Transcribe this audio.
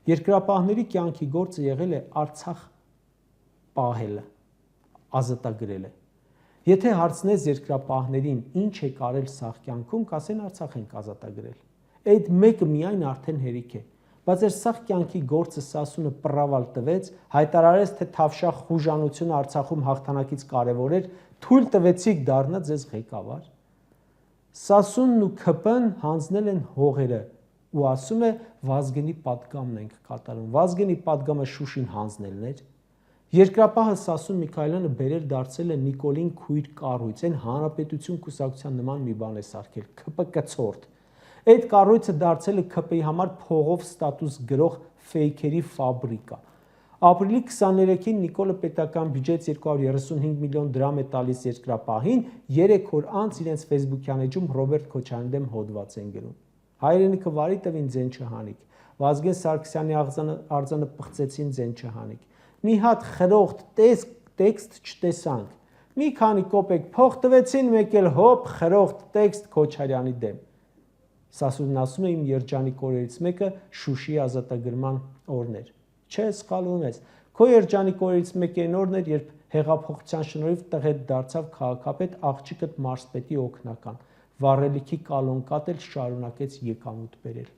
Երկրապահների կյանքի գործը եղել է Արցախ պահելը, ազատագրելը։ Եթե հարցնես երկրապահներին ինչ է կարել սաղ կյանքում, կասեն Արցախ ենք ազատագրել։ Այդ մեկը միայն արդեն հերիք է, բայց էր սաղ կյանքի գործը Սասունը պռավալ տվեց, հայտարարեց, թե Թավշյա խուժանությունը Արցախում հաղթանակից կարևոր էր, թույլ տվեցիք դառնա ձեզ ղեկավար։ Սասունն ու ՔՊ-ն հանձնել են հողերը ու ասում է Վազգենի պատգամն ենք կատարում։ Վազգենի պատգամը Շուշին հանձնելն էր։ Երկրապահը Սասուն Միքայելյանը բերել դարձել է Նիկոլին քույր կառույց, այն Հանրապետություն կուսակցության նման մի բան է սարքել, ՔՊ կցորդ։ Այդ կառույցը դարձել է ՔՊ-ի համար փողով ստատուս գրող ֆեյքերի ֆաբրիկա։ Ապրիլի 23-ին Նիկոլը պետական բյուջեից 235 միլիոն դրամ է տալիս երկրապահին, 3 օր անց իրենց Facebook-յան էջում Ռոբերտ Քոչարյանի դեմ հոդված են գրում։ Հայրենիքը վարի տվին ձեն չհանիք, Վազգեն Սարգսյանի արձանը պղծեցին ձեն չհանիք։ Մի հատ խրոխտ տեքստ չտեսանք, մի քանի կոպեկ փող տվեցին, մեկ էլ հոպ խրոխտ տեքստ Քոչարյանի դեմ։ Սասունն ասում է իմ երջանիկ օրերից մեկը Շուշիի ազատագրման օրն էր։ Չէ, սխալվում ես։ Քո երջանիկ օրերից մեկը այն օրն էր, երբ հեղափոխության շնորհիվ տղետ դարձավ քաղաքապետ աղջիկդ մարզպետի օգնական։ Վառելիքի կալոնկատ էլ շարունակեց եկամուտ բերել։